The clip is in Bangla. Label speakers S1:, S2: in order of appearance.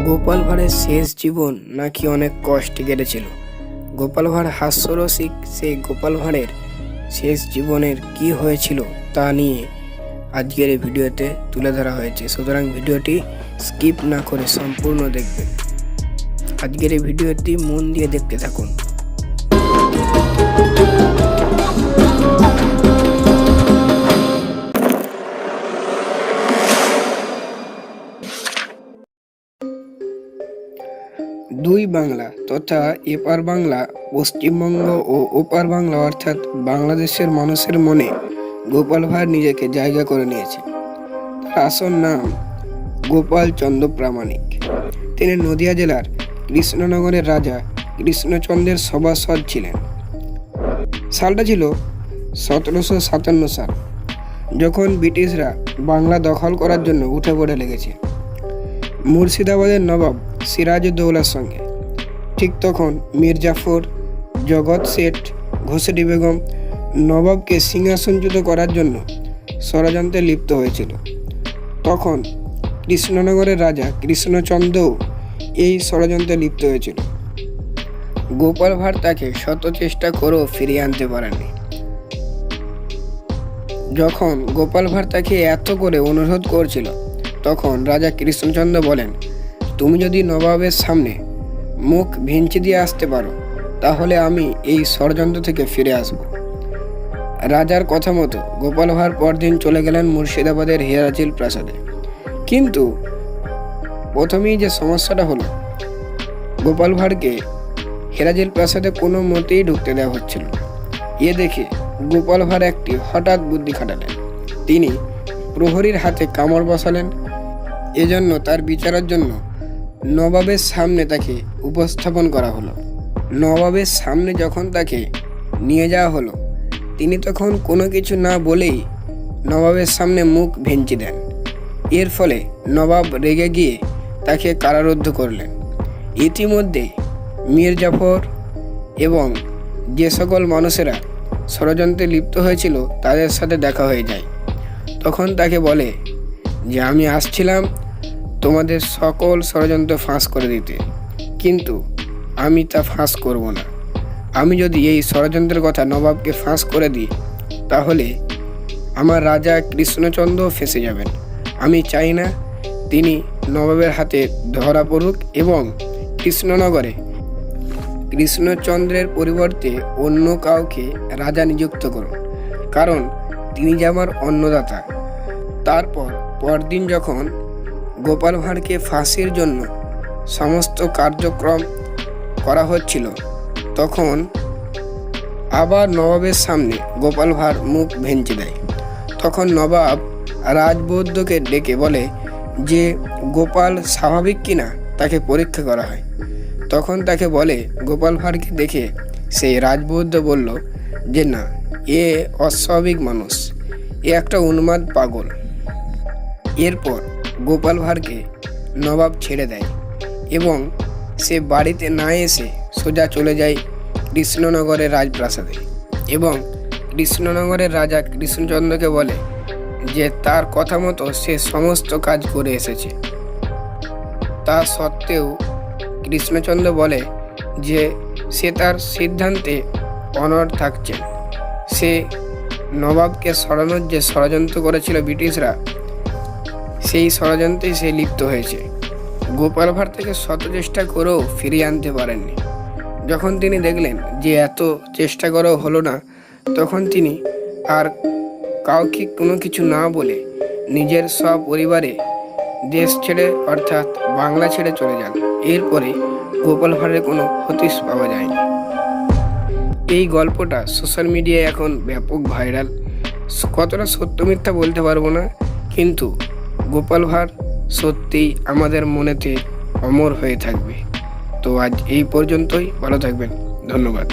S1: গোপাল ভাঁড়ের শেষ জীবন নাকি অনেক কষ্টে কেটেছিল। গোপাল ভাঁড় হাস্যরসিক সেই গোপাল ভাঁড়ের শেষ জীবনের কি হয়েছিল তা নিয়ে আজকের এই ভিডিওতে তুলে ধরা হয়েছে। সুতরাং ভিডিওটি স্কিপ না করে সম্পূর্ণ দেখবেন। আজকের এই ভিডিওটি মন দিয়ে দেখতে থাকুন। দুই বাংলা তথা এপার বাংলা পশ্চিমবঙ্গ ও ওপার বাংলা অর্থাৎ বাংলাদেশের মানুষের মনে গোপাল ভাঁড় নিজেকে জায়গা করে নিয়েছে। তার আসল নাম গোপাল চন্দ্র প্রামাণিক। তিনি নদিয়া জেলার কৃষ্ণনগরের রাজা কৃষ্ণচন্দ্রের সভাসদ ছিলেন। সালটা ছিল 1757 সাল, যখন ব্রিটিশরা বাংলা দখল করার জন্য উঠে পড়ে লেগেছে মুর্শিদাবাদের নবাব সিরাজউদ্দৌলার সঙ্গে। ঠিক তখন মীর জাফর, জগৎ শেঠ, ঘোষেরি বেগম নবাবকে সিংহাসনচ্যুত করার জন্য ষড়যন্ত্রে লিপ্ত হয়েছিল। তখন কৃষ্ণনগরের রাজা কৃষ্ণচন্দ্রও এই ষড়যন্ত্রে লিপ্ত হয়েছিল। গোপাল ভাঁড় তাকে শত চেষ্টা করেও ফিরিয়ে আনতে পারেননি। যখন গোপাল ভাঁড় তাকে এত করে অনুরোধ করছিল, তখন রাজা কৃষ্ণচন্দ্র বলেন, তুমি যদি নবাবের সামনে মুখ ভেঙচি দিয়ে আসতে পারো, তাহলে আমি এই ষড়যন্ত্র থেকে ফিরে আসব। রাজার কথা মতো গোপাল ভাঁড় পরদিন চলে গেলেন মুর্শিদাবাদের হেরাচিল প্রাসাদে। কিন্তু প্রথমেই যে সমস্যাটা হলো, গোপাল ভাঁড়কে হেরাচিল প্রাসাদে কোনো মতেই ঢুকতে দেওয়া হচ্ছিল। এ দেখে গোপাল ভাঁড় একটি হঠাৎ বুদ্ধি খাটালেন। তিনি প্রহরীর হাতে কামড় বসালেন। এজন্য তার বিচারের জন্য নবাবের সামনে তাকে উপস্থাপন করা হলো। নবাবের সামনে যখন তাকে নিয়ে যাওয়া হলো, তিনি তখন কোনো কিছু না বলেই নবাবের সামনে মুখ ভেঙচি দেন। এর ফলে নবাব রেগে গিয়ে তাকে কারারুদ্ধ করলেন। ইতিমধ্যে মীর জাফর এবং যে সকল মানুষেরা ষড়যন্ত্রে লিপ্ত হয়েছিল তাদের সাথে দেখা হয়ে যায়। তখন তাকে বলে যে আমি আসছিলাম তোমাদের সকল ষড়যন্ত্র ফাঁস করে দিতে, কিন্তু আমি তা ফাঁস করব না। আমি যদি এই ষড়যন্ত্রের কথা নবাবকে ফাঁস করে দিই, তাহলে আমার রাজা কৃষ্ণচন্দ্র ফেঁসে যাবেন। আমি চাই না তিনি নবাবের হাতে ধরা পড়ুক এবং কৃষ্ণনগরে কৃষ্ণচন্দ্রের পরিবর্তে অন্য কাউকে রাজা নিযুক্ত করুন, কারণ তিনি যে আমার অন্নদাতা। তারপর পরদিন যখন গোপাল ভাঁড়কে ফাঁসির জন্য সমস্ত কার্যক্রম করা হচ্ছিল, তখন আবার নবাবের সামনে গোপাল ভাঁড় মুখ ভেঙচি দেয়। তখন নবাব রাজবৈদ্যকে ডেকে বলে যে গোপাল স্বাভাবিক কিনা তাকে পরীক্ষা করা হয়। তখন তাকে বলে, গোপাল ভাঁড়কে দেখে সেই রাজবৈদ্য বলল যে না, এ অস্বাভাবিক মানুষ, এ একটা উন্মাদ পাগল। এরপর গোপাল ভাঁড়কে নবাব ছেড়ে দেয় এবং সে বাড়িতে না এসে সোজা চলে যায় কৃষ্ণনগরের রাজপ্রাসাদে এবং কৃষ্ণনগরের রাজা কৃষ্ণচন্দ্রকে বলে যে তার কথা মতো সে সমস্ত কাজ করে এসেছে। তা সত্ত্বেও কৃষ্ণচন্দ্র বলে যে সে তার সিদ্ধান্তে অনড় থাকছেন। সে নবাবকে সরানোর যে ষড়যন্ত্র করেছিল ব্রিটিশরা, সেই ষড়যন্ত্রে সে লিপ্ত হয়েছে। গোপাল ভাঁড় থেকে শত চেষ্টা করেও ফিরিয়ে আনতে পারেননি। যখন তিনি দেখলেন যে এত চেষ্টা করেও হলো না, তখন তিনি আর কাউকে কোনো কিছু না বলে নিজের সপরিবারে দেশ ছেড়ে অর্থাৎ বাংলা ছেড়ে চলে যান। এরপরে গোপাল ভাঁড়ের কোনো হদিশ পাওয়া যায়নি। এই গল্পটা সোশ্যাল মিডিয়ায় এখন ব্যাপক ভাইরাল। কতটা সত্য মিথ্যা বলতে পারবো না, কিন্তু গোপাল ভাঁড় সত্যিই আমাদের মনেতে অমর হয়ে থাকবে। তো আজ এই পর্যন্তই। ভালো থাকবেন। ধন্যবাদ।